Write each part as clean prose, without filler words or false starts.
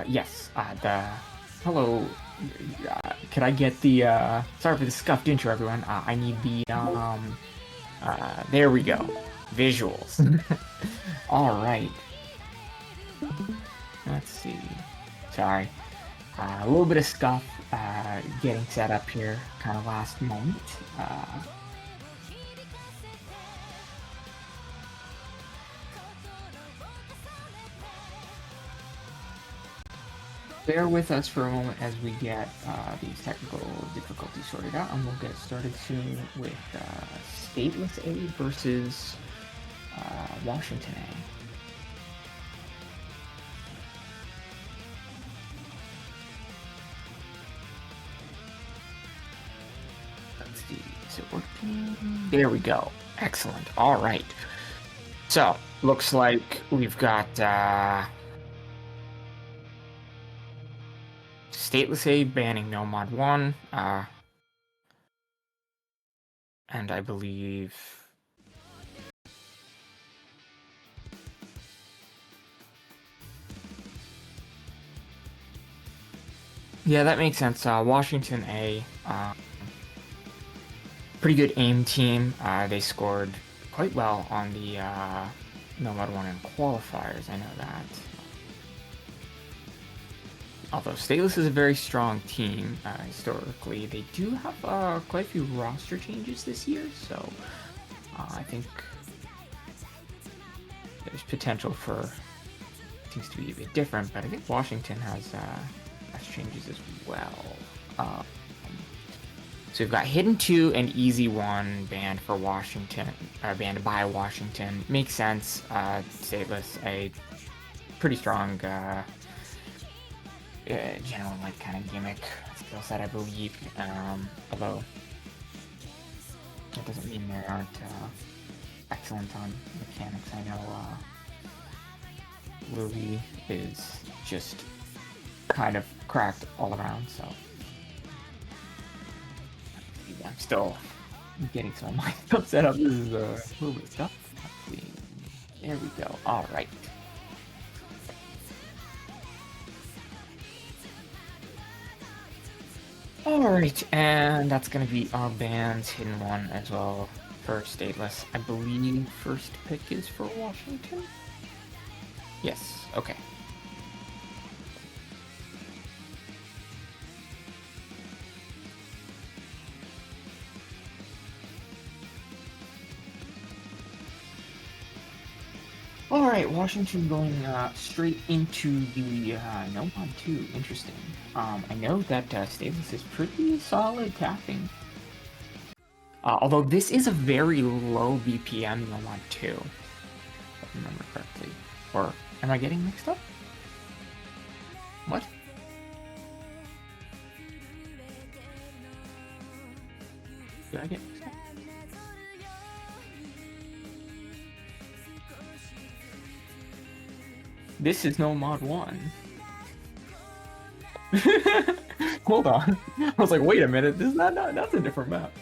Yes. Hello. Could I get the sorry for the scuffed intro, everyone. I need the there we go. Visuals. All right. Let's see. Sorry. A little bit of scuff getting set up here, kind of last moment. Bear with us for a moment as we get these technical difficulties sorted out, and we'll get started soon with Stateless A versus Washington A. Let's see, is it working? There we go. Excellent. All right. So, looks like we've got Stateless A banning No Mod 1, and I believe... Yeah, that makes sense. Washington A, pretty good aim team. They scored quite well on the No Mod 1 in qualifiers, I know that. Although Stateless is a very strong team historically, they do have quite a few roster changes this year, so I think there's potential for things to be a bit different, but I think Washington has changes as well. So we've got Hidden 2 and Easy 1 banned for Washington, banned by Washington. Makes sense. Stateless, a pretty strong general like kind of gimmick skill set, I believe. Although that doesn't mean there aren't excellent on mechanics. I know Louis is just kind of cracked all around, so I'm still getting some of my stuff set up. This is a little bit of stuff. There we go. All right. Alright, and that's going to be our band's Hidden 1 as well for Stateless. I believe first pick is for Washington? Yes, okay. Alright, Washington going straight into the No Mod 2. Interesting. I know that Stateless is pretty solid tapping. Although this is a very low BPM No Mod 2, if I remember correctly. Or am I getting mixed up? What? Did I get mixed up? This is No Mod 1. Hold on. I was like, wait a minute, this is that's a different map.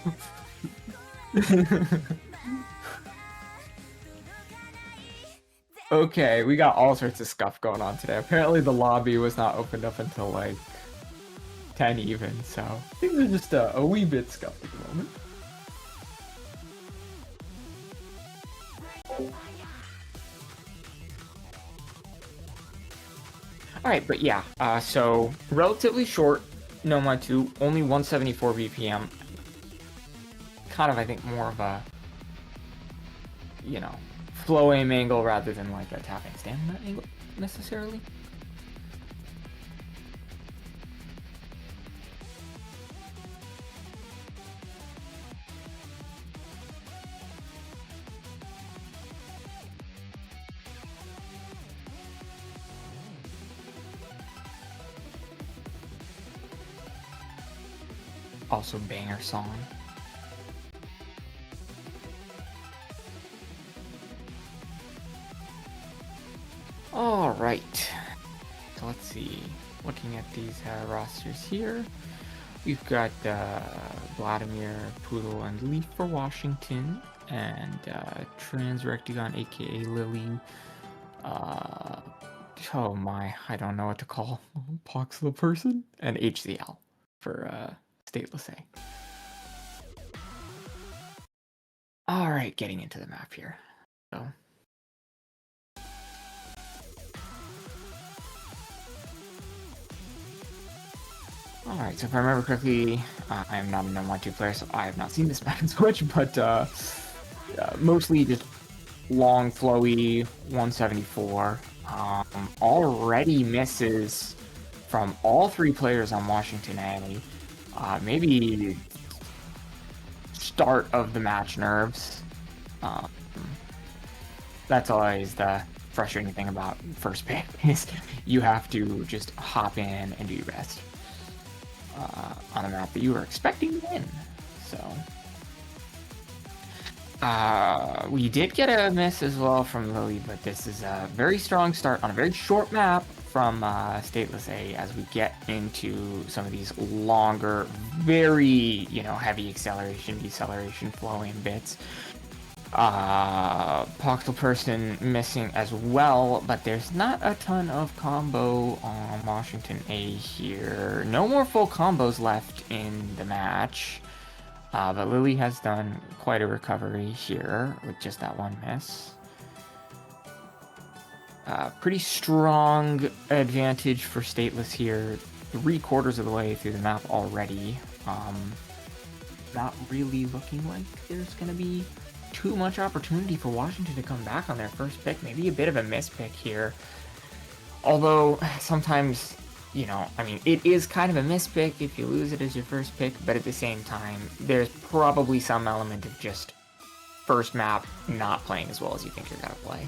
Okay, we got all sorts of stuff going on today. Apparently the lobby was not opened up until like 10 even, so things are just a wee bit scuffed at the moment. Alright, but yeah, so relatively short No Mod 2, only 174 BPM. Kind of, I think, more of a, you know, flow aim angle rather than like a tapping stamina angle necessarily. Also banger song. Alright, so let's see, looking at these rosters here, We've got Vladimir, Poodle, and Leaf for Washington, and Transrectagon, aka Lily. Oh my, I don't know what to call Pox the person, and HCL for Stateless A. Alright, getting into the map here. So. Alright, so if I remember correctly, I am not a No 1-2 player, so I have not seen this map in Switch, but mostly just long, flowy 174. Already misses from all three players on Washington A. Maybe start of the match nerves. That's always the frustrating thing about first pick is you have to just hop in and do your best on a map that you were expecting to win. So we did get a miss as well from Lily, but this is a very strong start on a very short map from Stateless A as we get into some of these longer, very, heavy acceleration, deceleration, flowing bits. Poxel person missing as well, but there's not a ton of combo on Washington A here. No more full combos left in the match. But Lily has done quite a recovery here with just that one miss. Pretty strong advantage for Stateless here. 3/4 of the way through the map already. Not really looking like there's going to be too much opportunity for Washington to come back on their first pick. Maybe a bit of a mispick here. Although sometimes, it is kind of a mispick if you lose it as your first pick, but at the same time, there's probably some element of just first map not playing as well as you think you're going to play.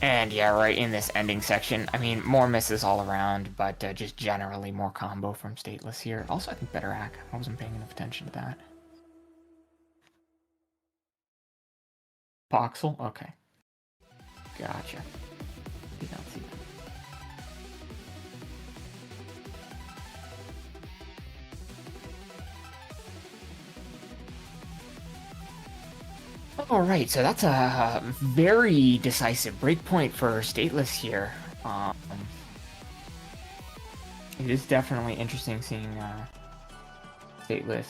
And yeah, right in this ending section, more misses all around, but just generally more combo from Stateless here. Also, I think better hack. I wasn't paying enough attention to that. Voxel? Okay. Gotcha. Did not see that. Alright, so that's a very decisive breakpoint for Stateless here. It is definitely interesting seeing Stateless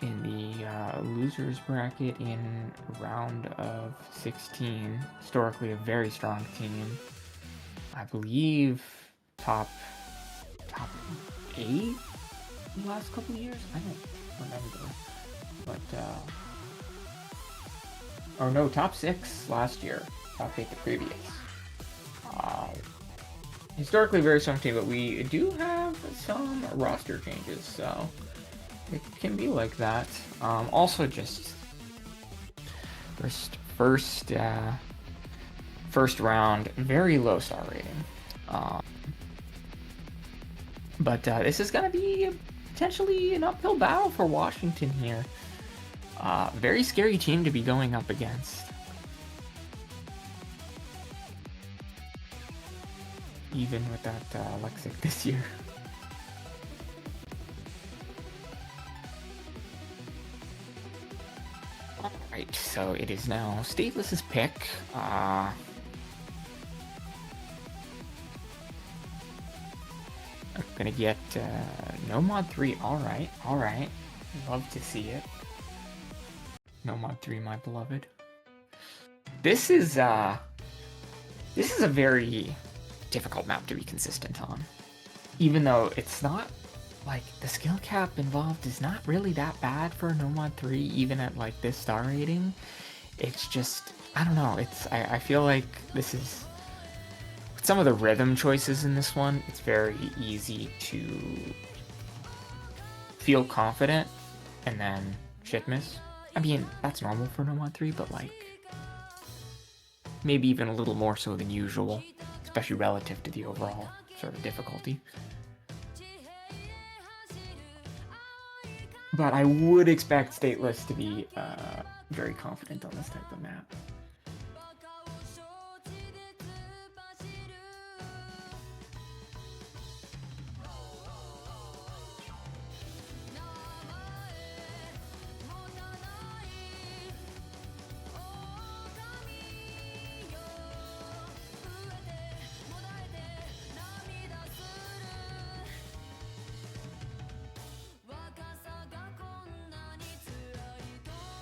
in the losers bracket in round of 16. Historically a very strong team. I believe top 8 in the last couple of years? I don't remember. But or no, top 6 last year. Top 8 the previous. Historically very strong team, but we do have some roster changes, so it can be like that. Also, just first round, very low star rating. But this is going to be potentially an uphill battle for Washington here. Very scary team to be going up against. Even with that Lexic this year. Alright, so it is now Stateless's pick. I'm gonna get no mod 3. Alright. Love to see it. No mod 3, my beloved. This is a very difficult map to be consistent on. Even though it's not, like, the skill cap involved is not really that bad for No Mod 3, even at, like, this star rating. It's just, I don't know, I feel like this is, with some of the rhythm choices in this one, it's very easy to feel confident and then shit miss. That's normal for No Mod 3, but, like, maybe even a little more so than usual, especially relative to the overall sort of difficulty. But I would expect Stateless to be very confident on this type of map.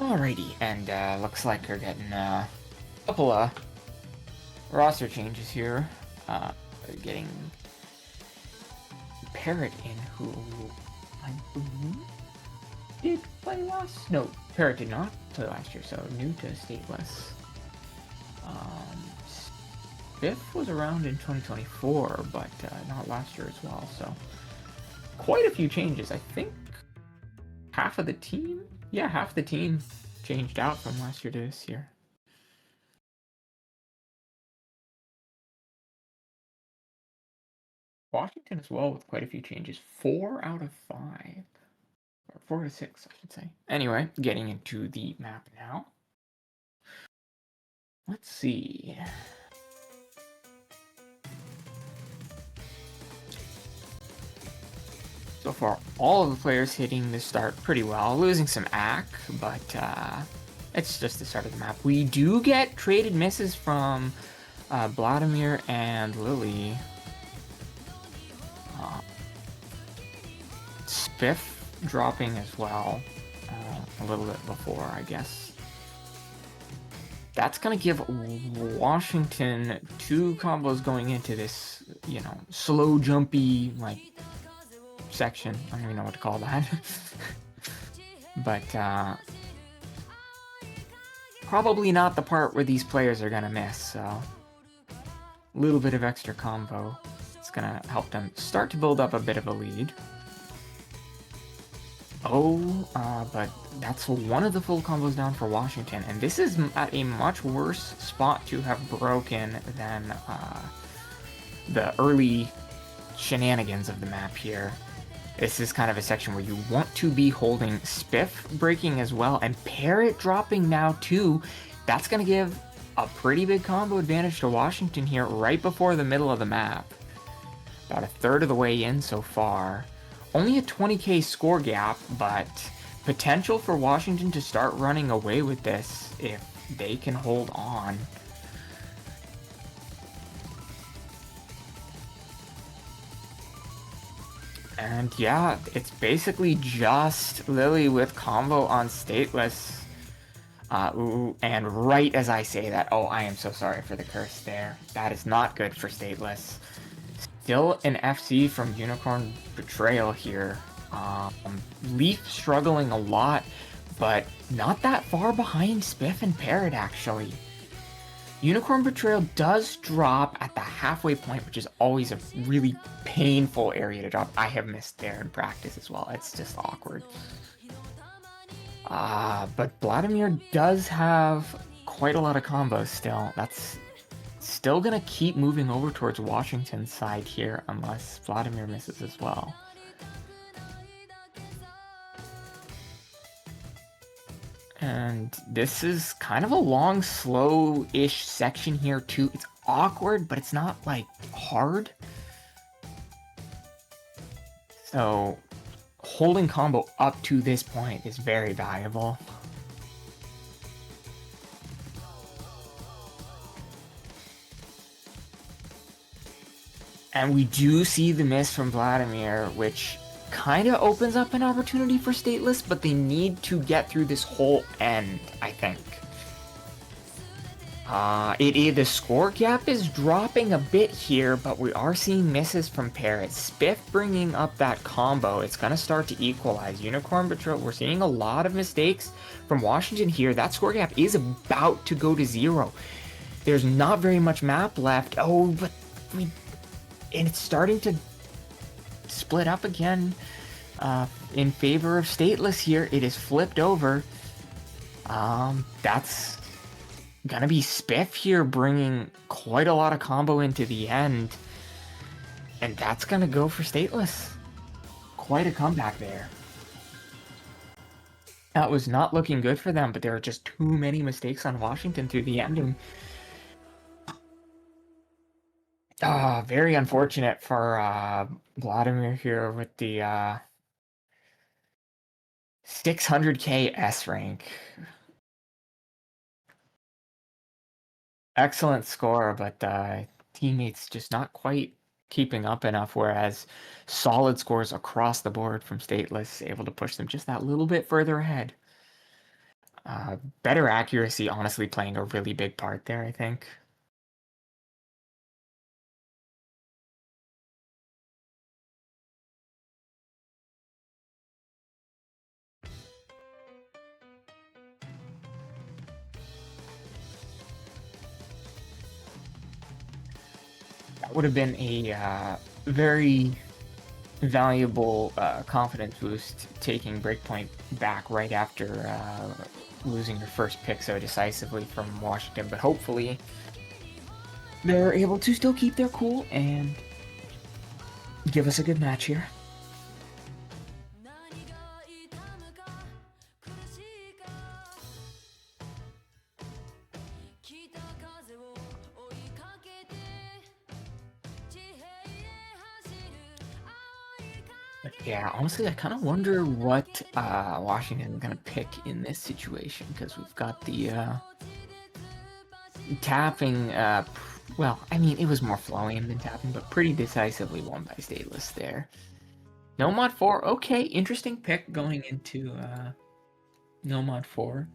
Alrighty, and looks like we're getting a couple of roster changes here. Getting Parrot in, who I believe did play last. No, Parrot did not play last year, so new to Stateless. Spiff was around in 2024, but not last year as well. So quite a few changes. I think half of the team, half the team changed out from last year to this year. Washington as well with quite a few changes. 4 out of 5. Or 4 out of 6, I should say. Anyway, getting into the map now. Let's see. So far, all of the players hitting the start pretty well. Losing some AC, but it's just the start of the map. We do get traded misses from Vladimir and Lily. Spiff dropping as well a little bit before, I guess. That's going to give Washington 2 combos going into this, slow, jumpy, section. I don't even know what to call that. But probably not the part where these players are going to miss, so a little bit of extra combo. It's going to help them start to build up a bit of a lead. But that's one of the full combos down for Washington, and this is at a much worse spot to have broken than the early shenanigans of the map here. This is kind of a section where you want to be holding. Spiff breaking as well, and Parrot dropping now too. That's going to give a pretty big combo advantage to Washington here right before the middle of the map. About a third of the way in so far. Only a 20k score gap, but potential for Washington to start running away with this if they can hold on. And yeah, it's basically just Lily with combo on Stateless. And right as I say that, I am so sorry for the curse there. That is not good for Stateless. Still an FC from Unicorn Betrayal here. Leaf struggling a lot, but not that far behind Spiff and Parrot, actually. Unicorn Betrayal does drop at the halfway point, which is always a really painful area to drop. I have missed there in practice as well. It's just awkward. But Vladimir does have quite a lot of combos still. That's still gonna keep moving over towards Washington's side here unless Vladimir misses as well. And this is kind of a long, slow-ish section here too. It's awkward, but it's not hard. So holding combo up to this point is very valuable. And we do see the miss from Vladimir, which kind of opens up an opportunity for Stateless, but they need to get through this whole end, I think. The score gap is dropping a bit here, but we are seeing misses from Parrot. Spiff bringing up that combo. It's going to start to equalize. Unicorn Betrayal, we're seeing a lot of mistakes from Washington here. That score gap is about to go to 0. There's not very much map left. And it's starting to split up again in favor of Stateless here. It is flipped over. That's gonna be Spiff here bringing quite a lot of combo into the end, and that's gonna go for Stateless. Quite a comeback there. That was not looking good for them, but there are just too many mistakes on Washington through the end. Very unfortunate for Vladimir here with the 600k S rank. Excellent score, but teammates just not quite keeping up enough, whereas solid scores across the board from Stateless able to push them just that little bit further ahead. Better accuracy, honestly, playing a really big part there, I think. That would have been a very valuable confidence boost, taking Breakpoint back right after losing your first pick so decisively from Washington. But hopefully they're able to still keep their cool and give us a good match here. Yeah, honestly, I kind of wonder what Washington is going to pick in this situation, because we've got the tapping, well, I mean, it was more flowing than tapping, but pretty decisively won by Stateless there. No mod 4, okay, interesting pick going into no mod 4.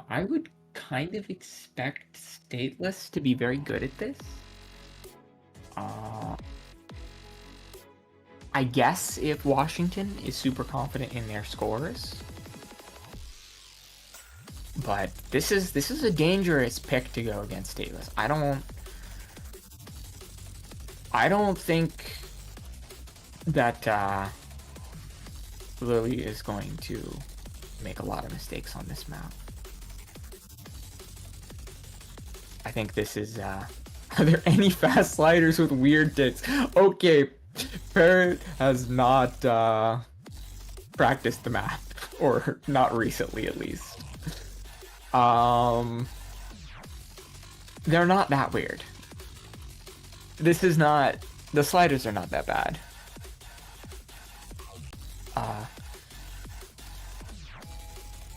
I would kind of expect Stateless to be very good at this. I guess if Washington is super confident in their scores. But this is a dangerous pick to go against Stateless. I don't think that Lily is going to make a lot of mistakes on this map. I think this is are there any fast sliders with weird ticks? Okay, Parrot has not practiced the map, or not recently at least. They're not that weird. This is not, the sliders are not that bad.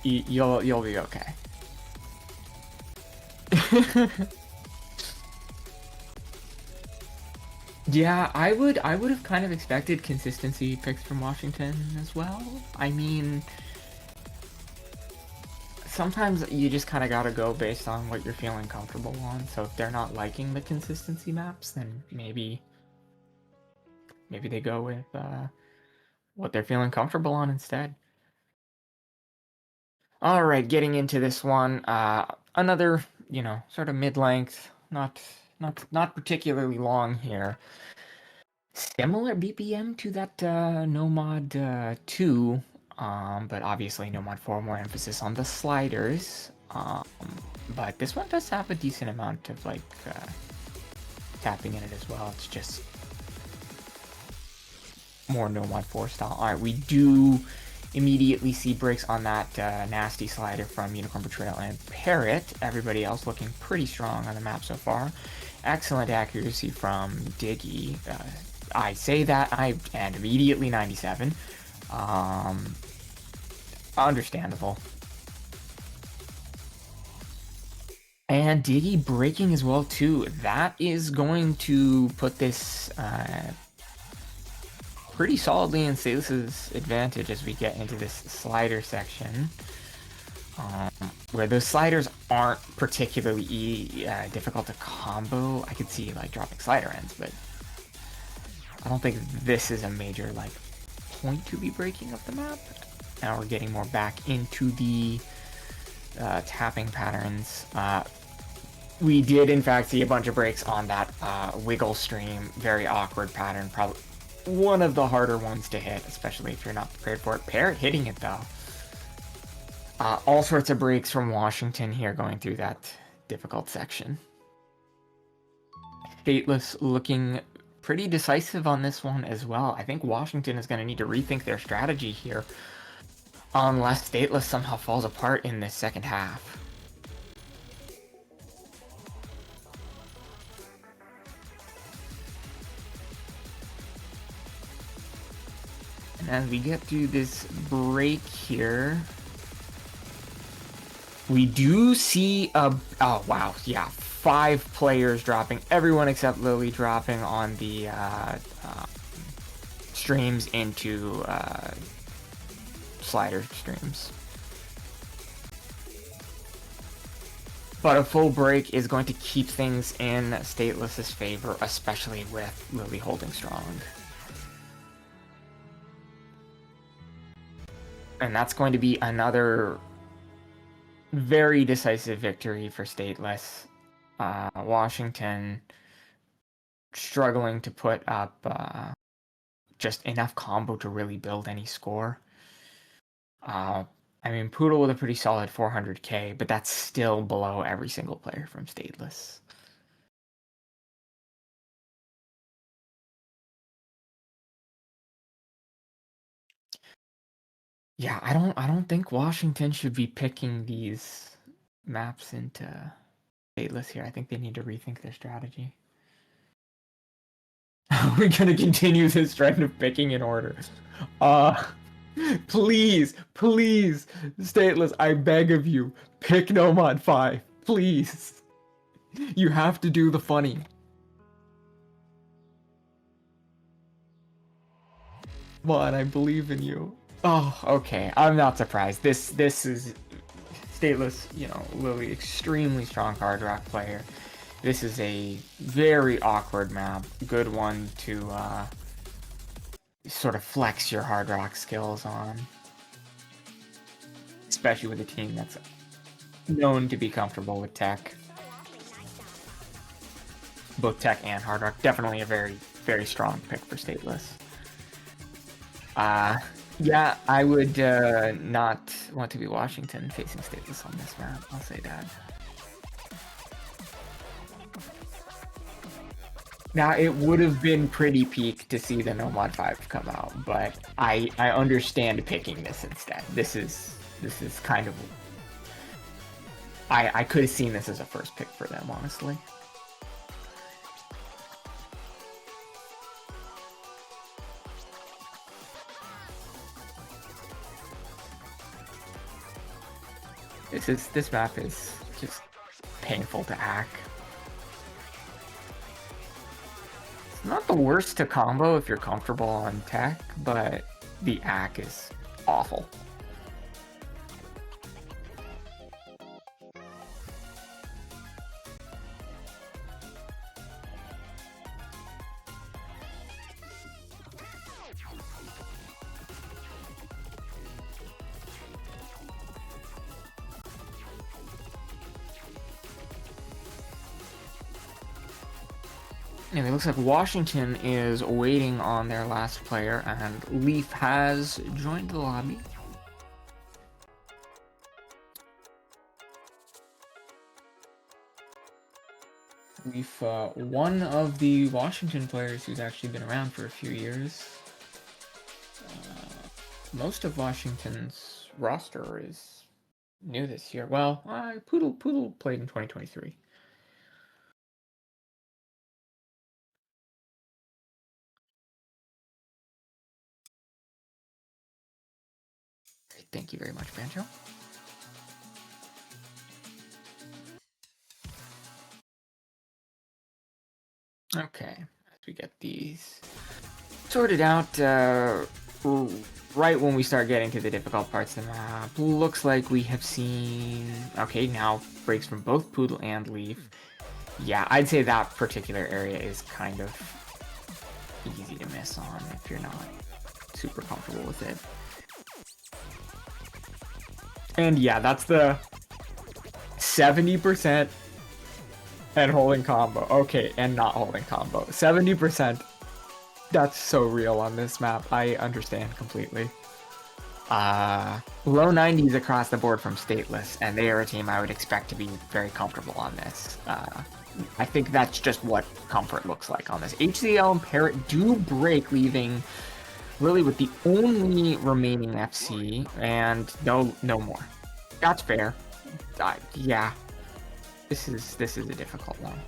You'll be okay. Yeah, I would have kind of expected consistency picks from Washington as well. I mean, sometimes you just kind of gotta go based on what you're feeling comfortable on. So if they're not liking the consistency maps, then maybe they go with what they're feeling comfortable on instead. All right, getting into this one, another, sort of mid-length, not particularly long here. Similar BPM to that No Mod 2, but obviously No Mod 4, more emphasis on the sliders. But this one does have a decent amount of tapping in it as well. It's just more No Mod 4 style. All right, we do immediately see breaks on that nasty slider from Unicorn Betrayal and Parrot. Everybody else looking pretty strong on the map so far. Excellent accuracy from Diggy. I say that, and immediately 97. Understandable. And Diggy breaking as well too. That is going to put this pretty solidly in Stateless's advantage as we get into this slider section, where those sliders aren't particularly difficult to combo. I could see dropping slider ends, but I don't think this is a major point to be breaking of the map. Now we're getting more back into the tapping patterns. We did in fact see a bunch of breaks on that wiggle stream. Very awkward pattern, probably one of the harder ones to hit, especially if you're not prepared for it. Parrot hitting it though. All sorts of breaks from Washington here going through that difficult section. Stateless looking pretty decisive on this one as well. I think Washington is going to need to rethink their strategy here, unless Stateless somehow falls apart in this second half. And as we get to this break here, we do see oh wow, yeah, 5 players dropping, everyone except Lily dropping on the streams into slider streams. But a full break is going to keep things in Stateless's favor, especially with Lily holding strong. And that's going to be another very decisive victory for Stateless. Washington struggling to put up just enough combo to really build any score. I mean, Poodle with a pretty solid 400k, but that's still below every single player from Stateless. Yeah, I don't think Washington should be picking these maps into Stateless here. I think they need to rethink their strategy. We're gonna continue this trend of picking in order. Please, please, Stateless, I beg of you, pick No Mod 5. Please. You have to do the funny. Come on, I believe in you. Oh, okay. I'm not surprised. This is Stateless, you know, Lily, extremely strong hard rock player. This is a very awkward map. Good one to sort of flex your hard rock skills on. Especially with a team that's known to be comfortable with tech. Both tech and hard rock. Definitely a very, very strong pick for Stateless. Yeah, I would not want to be Washington facing Stateless on this map. I'll say that. Now, it would have been pretty peak to see the No Mod 5 come out, but I understand picking this instead. This is kind of... I could have seen this as a first pick for them, honestly. This map is just painful to hack. It's not the worst to combo if you're comfortable on tech, but the hack is awful. Anyway, it looks like Washington is waiting on their last player, and Leaf has joined the lobby. Leaf, one of the Washington players who's actually been around for a few years. Most of Washington's roster is new this year. Well, Poodle played in 2023. Thank you very much, Banjo. Okay, as we get these sorted out, right when we start getting to the difficult parts of the map, looks like we have seen... Okay, now breaks from both Poodle and Leaf. Yeah, I'd say that particular area is kind of easy to miss on if you're not super comfortable with it. And yeah, that's the 70% and holding combo. Okay, and not holding combo. 70%. That's so real on this map. I understand completely. Low 90s across the board from Stateless, and they are a team I would expect to be very comfortable on this. I think that's just what comfort looks like on this. HCL and Parrot do break, leaving Lily with the only remaining FC, and no more. That's fair. Yeah. This is a difficult one.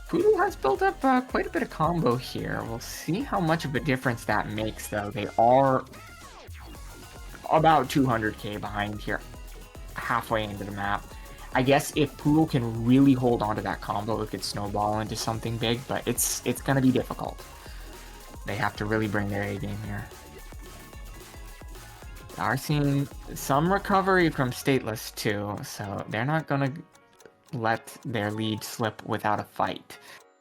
Poodle has built up quite a bit of combo here. We'll see how much of a difference that makes, though. They are about 200k behind here, halfway into the map. I guess if Poodle can really hold on to that combo, it could snowball into something big, but it's going to be difficult. They have to really bring their A game here. Are seeing some recovery from Stateless too, so they're not gonna let their lead slip without a fight.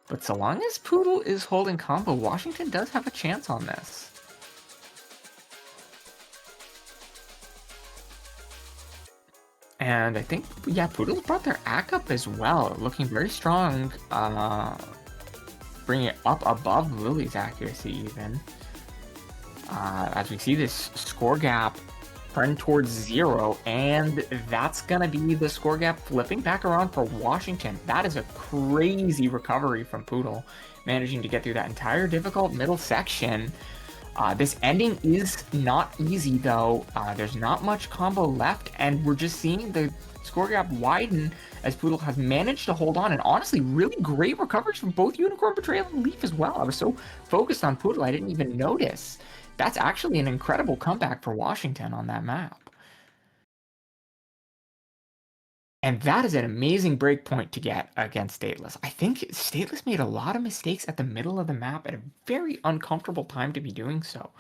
But so long as Poodle is holding combo, Washington does have a chance on this. And I think, yeah, Poodle's brought their ACK up as well, looking very strong, bringing it up above Lily's accuracy even. As we see this score gap turn towards 0, and that's gonna be the score gap flipping back around for Washington. That is a crazy recovery from Poodle, managing to get through that entire difficult middle section. This ending is not easy though. There's not much combo left, and we're just seeing the score gap widen as Poodle has managed to hold on, and honestly, really great recoveries from both Unicorn, Betrayal, and Leaf as well. I was so focused on Poodle, I didn't even notice. That's actually an incredible comeback for Washington on that map. And that is an amazing breakpoint to get against Stateless. I think Stateless made a lot of mistakes at the middle of the map at a very uncomfortable time to be doing so.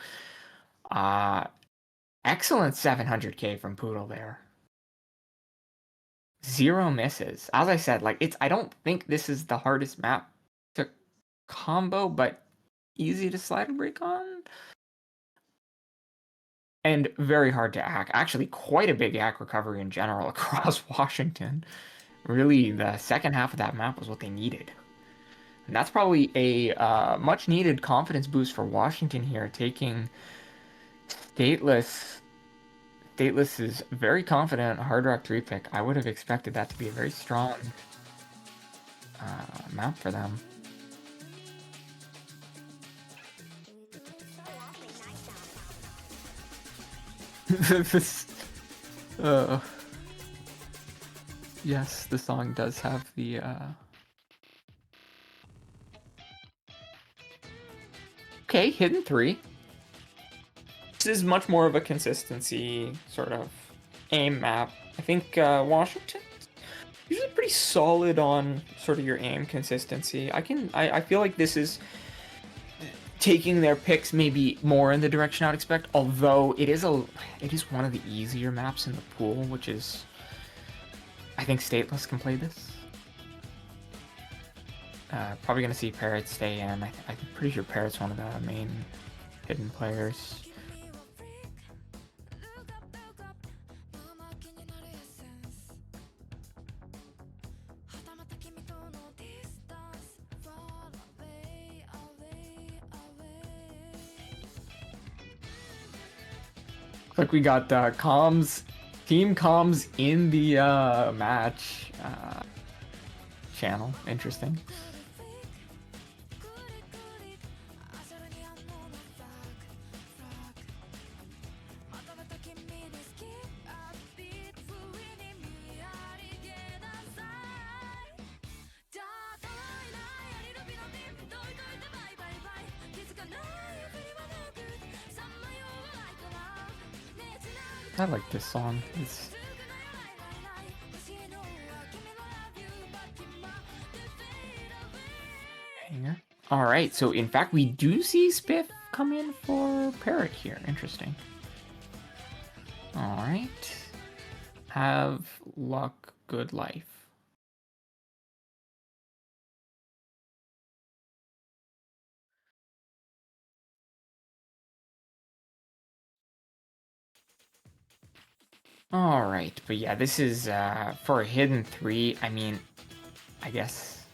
Excellent 700k from Poodle there. 0 misses. As I said, like I don't think this is the hardest map to combo, but easy to slide and break on. And very hard to hack. Actually, quite a big hack recovery in general across Washington. Really, the second half of that map was what they needed. And that's probably a much needed confidence boost for Washington here, taking Stateless. Stateless is very confident Hard Rock 3 pick. I would have expected that to be a very strong map for them. This, yes, the song does have the okay, hidden 3. This is much more of a consistency sort of aim map. I think Washington usually pretty solid on sort of your aim consistency. I feel like this is taking their picks maybe more in the direction I'd expect, although it is one of the easier maps in the pool, which is, I think Stateless can play this. Probably gonna see Parrot stay in. I'm pretty sure Parrot's one of the main hidden players. Like we got team comms in the match channel. Interesting. I like this song. It's hanger. All right, so in fact, we do see Spiff come in for Parrot here. Interesting. All right. Have luck, good life. All right, but yeah, this is for a hidden 3. I mean, I guess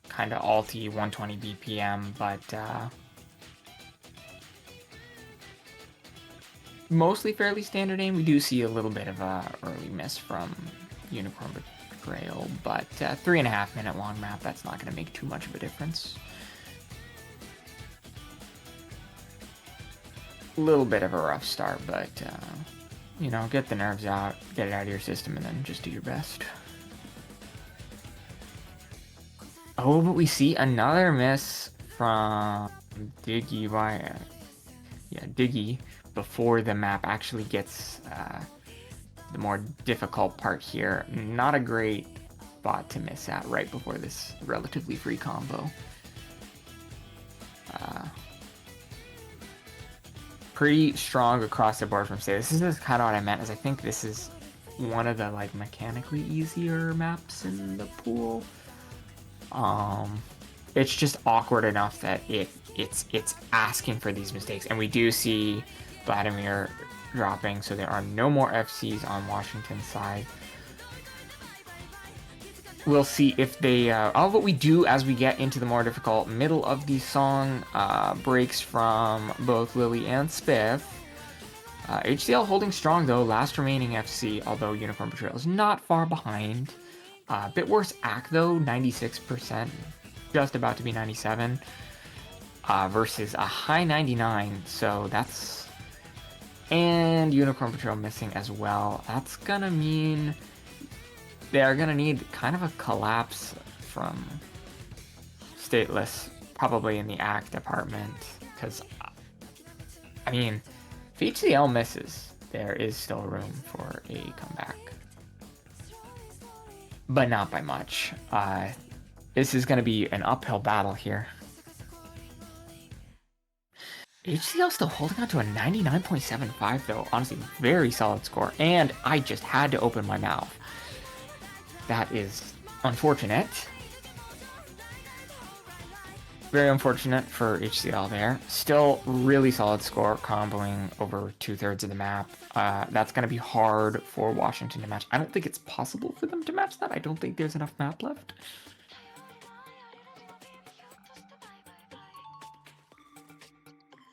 kind of alty 120 BPM, but mostly fairly standard aim. We do see a little bit of a early miss from Unicorn Betrayal, but 3.5 minute long map, that's not going to make too much of a difference. A little bit of a rough start, but you know, get the nerves out, get it out of your system, and then just do your best. Oh, but we see another miss from Diggy by, yeah, Diggy before the map actually gets the more difficult part here. Not a great spot to miss at right before this relatively free combo. pretty strong across the board from Stateless. This is kind of what I meant, is I think this is one of the like mechanically easier maps in the pool. It's just awkward enough that it's asking for these mistakes, and we do see Vladimir dropping, so there are no more FCs on Washington's side. We'll see if they... all what we do as we get into the more difficult middle of the song, breaks from both Lily and Spiff. HCL holding strong, though. Last remaining FC, although Unicorn Betrayal is not far behind. A bit worse ACK, though. 96%. Just about to be 97. Versus a high 99. So that's... And Unicorn Betrayal missing as well. That's gonna mean... They're going to need kind of a collapse from Stateless, probably in the ACK department, because, I mean, if HCL misses, there is still room for a comeback. But not by much. This is going to be an uphill battle here. HCL still holding on to a 99.75, though. Honestly, very solid score. And I just had to open my mouth. That is unfortunate. Very unfortunate for HCL there. Still really solid score, comboing over 2/3 of the map. That's going to be hard for Washington to match. I don't think it's possible for them to match that. I don't think there's enough map left.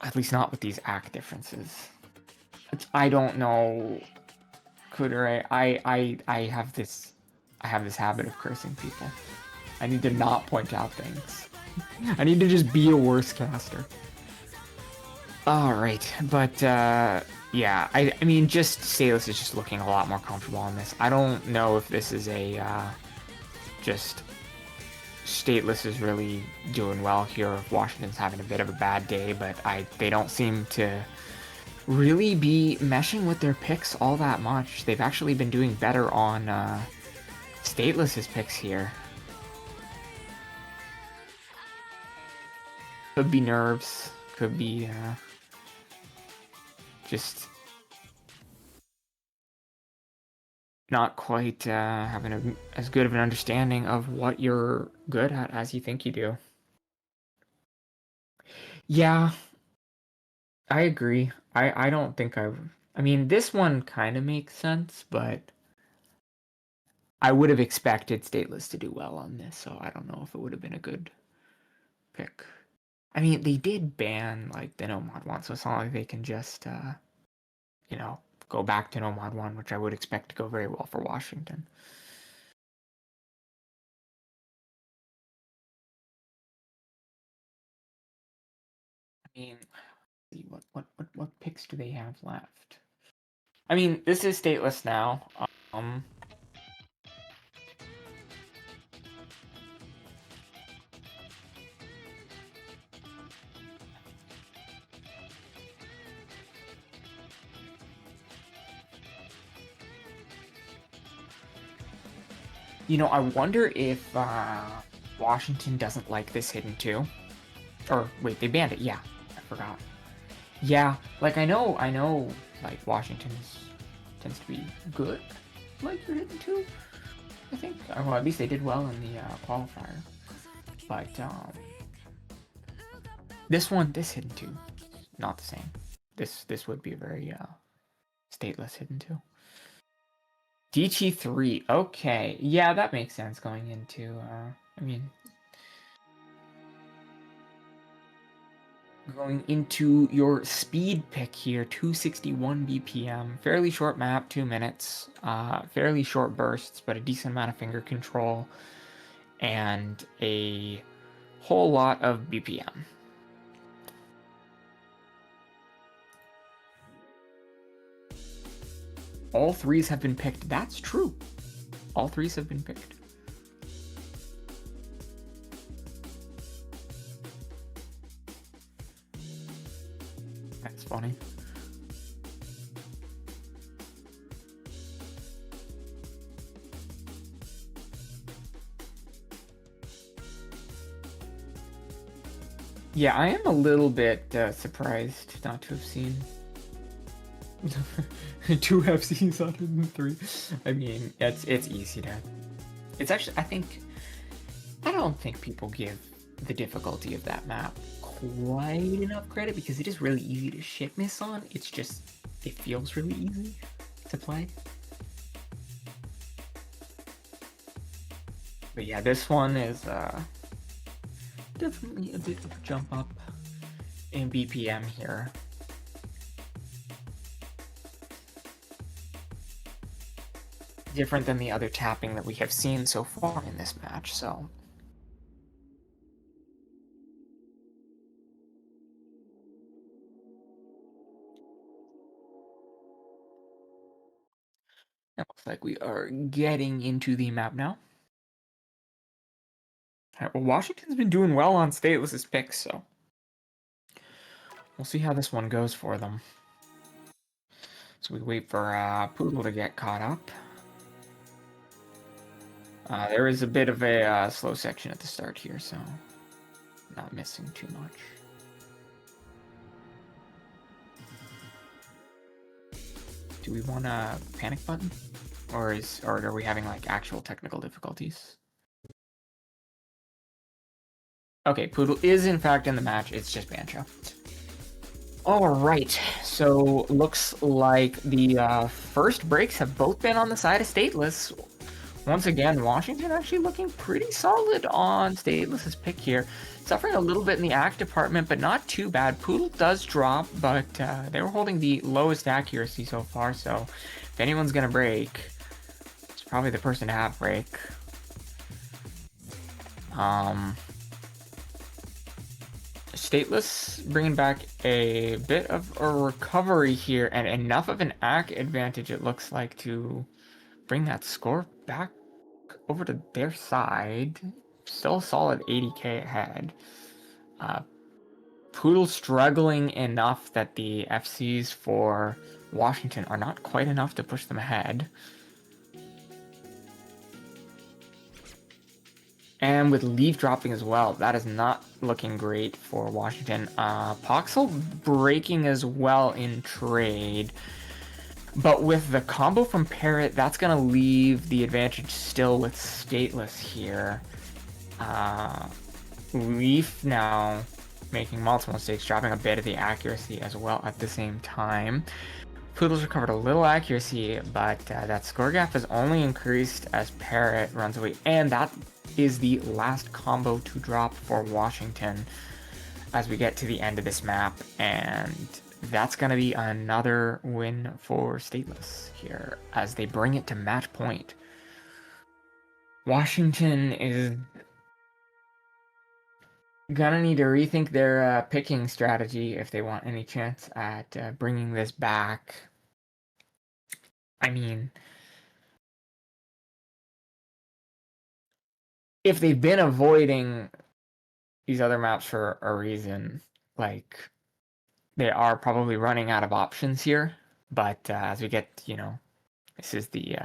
At least not with these ACK differences. I don't know. Kudere, I have this habit of cursing people. I need to not point out things. I need to just be a worse caster. Alright, but yeah, I mean, just Stateless is just looking a lot more comfortable on this. I don't know if this is a just Stateless is really doing well here, if Washington's having a bit of a bad day, but they don't seem to really be meshing with their picks all that much. They've actually been doing better on Stateless's picks here. Could be nerves, could be just not quite having as good of an understanding of what you're good at as you think you do. Yeah, I agree. I don't think I mean, this one kind of makes sense, but I would have expected Stateless to do well on this, so I don't know if it would have been a good pick. I mean, they did ban, like, the No Mod 1, so it's not like they can just, you know, go back to No Mod 1, which I would expect to go very well for Washington. I mean, what picks do they have left? I mean, this is Stateless now. You know, I wonder if Washington doesn't like this hidden too. Or wait, they banned it. Yeah, I forgot. Yeah, like I know, like Washington tends to be good, like your hidden too. I think, well, at least they did well in the qualifier. But this hidden two, not the same. This would be a very Stateless hidden two. DT3, okay. Yeah, that makes sense going into, I mean... Going into your speed pick here, 261 BPM. Fairly short map, 2 minutes. Fairly short bursts, but a decent amount of finger control. And a whole lot of BPM. All threes have been picked. That's true. All threes have been picked. That's funny. Yeah, I am a little bit surprised not to have seen 2 FCs other than 3. I mean, it's easy to... It's actually, I don't think people give the difficulty of that map quite enough credit, because it is really easy to shit miss on. It's just, it feels really easy to play. But yeah, this one is definitely a bit of a jump up in BPM here. Different than the other tapping that we have seen so far in this match, so... It looks like we are getting into the map now. Right, well, Washington's been doing well on Stateless's picks, so we'll see how this one goes for them. So we wait for Poodle to get caught up. There is a bit of a slow section at the start here, so not missing too much. Do we want a panic button? Or are we having like actual technical difficulties? Okay, Poodle is in fact in the match, it's just Bancho. Alright, so looks like the first breaks have both been on the side of Stateless. Once again, Washington actually looking pretty solid on Stateless's pick here. Suffering a little bit in the act department, but not too bad. Poodle does drop, but they were holding the lowest accuracy so far, so if anyone's gonna break, it's probably the person to have break. Stateless bringing back a bit of a recovery here, and enough of an ACK advantage, it looks like, to bring that score back over to their side. Still a solid 80k ahead. Poodle struggling enough that the FCs for Washington are not quite enough to push them ahead. And with Leaf dropping as well, that is not looking great for Washington. Poxel breaking as well in trade. But with the combo from Parrot, that's going to leave the advantage still with Stateless here. Leaf now making multiple mistakes, dropping a bit of the accuracy as well at the same time. Poodle's recovered a little accuracy, but that score gap has only increased as Parrot runs away. And that is the last combo to drop for Washington as we get to the end of this map. And that's going to be another win for Stateless here as they bring it to match point. Washington is gonna need to rethink their picking strategy if they want any chance at bringing this back. I mean, if they've been avoiding these other maps for a reason, like, they are probably running out of options here. But as we get, this is the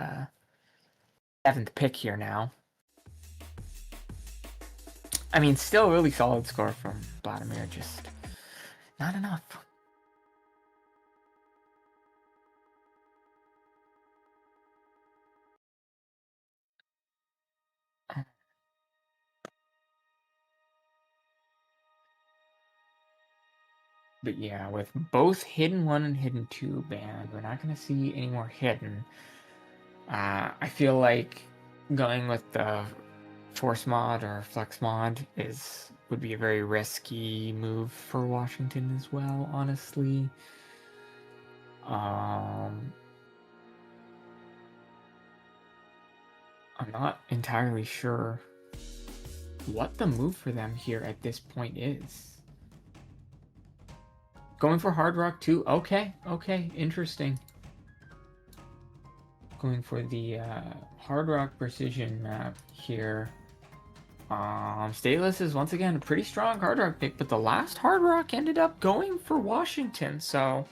7th pick here now. I mean, still a really solid score from Vladimir, just not enough. But yeah, with both Hidden 1 and Hidden 2 banned, we're not going to see any more Hidden. I feel like going with the Force mod or Flex mod would be a very risky move for Washington as well, honestly. I'm not entirely sure what the move for them here at this point is. Going for Hard Rock 2? Okay, interesting. Going for the Hard Rock Precision map here. Stateless is once again a pretty strong Hard Rock pick, but the last Hard Rock ended up going for Washington, so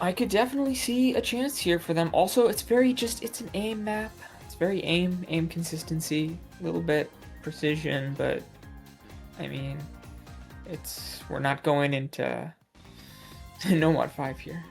I could definitely see a chance here for them. Also, it's an aim map. It's very aim consistency, a little bit precision, but I mean, We're not going into no mod 5 here.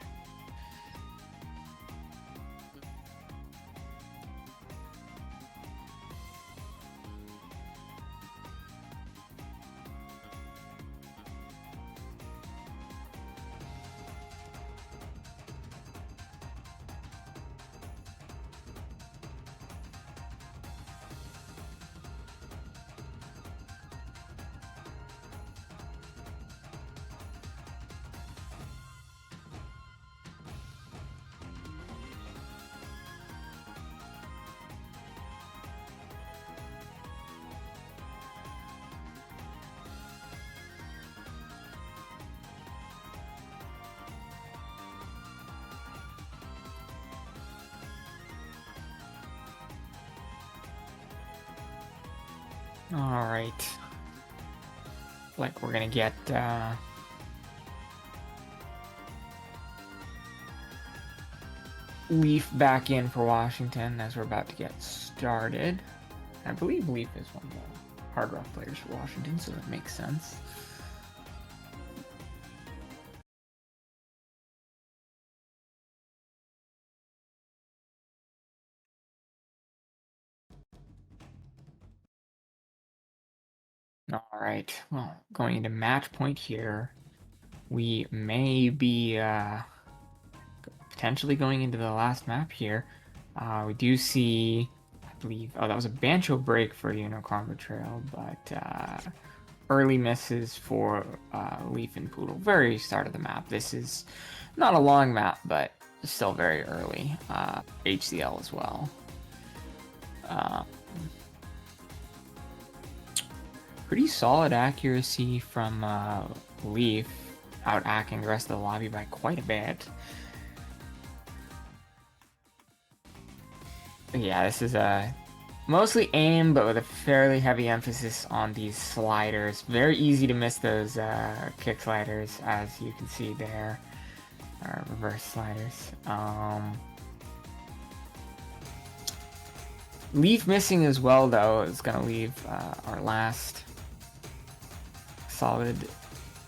Alright. Like we're gonna get Leaf back in for Washington as we're about to get started. I believe Leaf is one of the hard rock players for Washington, so that makes sense. Alright, well, going into match point here, we may be potentially going into the last map here. We do see, I believe, oh, that was a Bancho break for Unicorn Betrayal, but early misses for Leaf and Poodle. Very start of the map. This is not a long map, but still very early. HCL as well. Pretty solid accuracy from Leaf, out-acting the rest of the lobby by quite a bit. Yeah, this is mostly aim, but with a fairly heavy emphasis on these sliders. Very easy to miss those kick sliders, as you can see there. Or reverse sliders. Leaf missing as well, though, is going to leave our last solid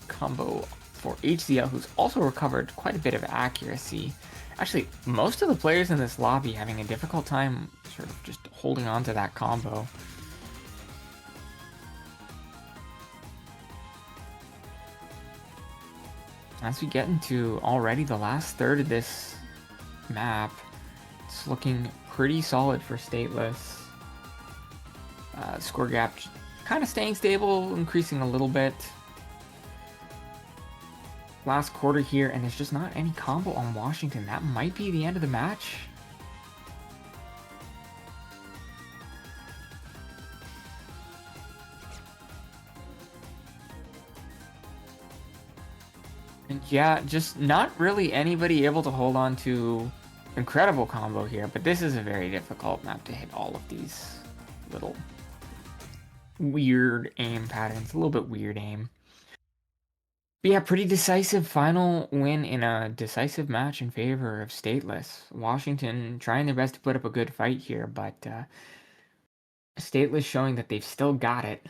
combo for HCL, who's also recovered quite a bit of accuracy. Actually, most of the players in this lobby having a difficult time sort of just holding on to that combo. As we get into already the last third of this map, it's looking pretty solid for Stateless. Score gap kind of staying stable, increasing a little bit. Last quarter here, and there's just not any combo on Washington. That might be the end of the match. And yeah, just not really anybody able to hold on to incredible combo here, but this is a very difficult map to hit all of these little weird aim patterns. A little bit weird aim. But yeah, pretty decisive final win in a decisive match in favor of Stateless. Washington trying their best to put up a good fight here, but Stateless showing that they've still got it.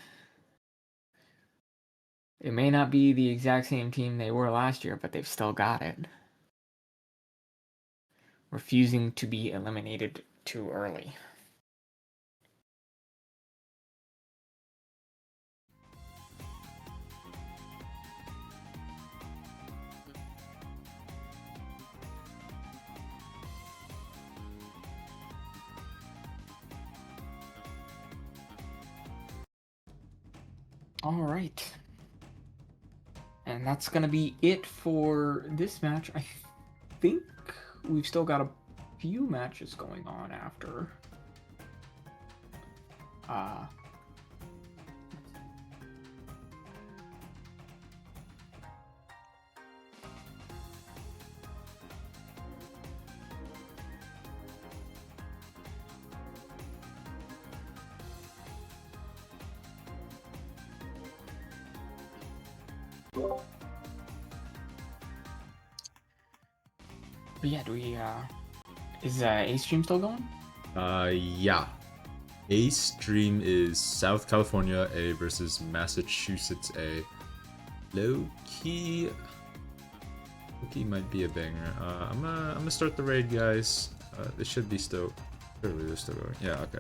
It may not be the exact same team they were last year, but they've still got it. Refusing to be eliminated too early. All right. And that's going to be it for this match. I think we've still got a few matches going on after. But yeah, do we, is A stream still going? Yeah. A stream is South California A versus Massachusetts A. Low key might be a banger. I'm gonna start the raid, guys. This should be still. Surely they're still going. Yeah, okay.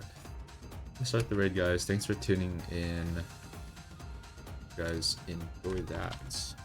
Let's start the raid, guys. Thanks for tuning in. Guys, enjoy that.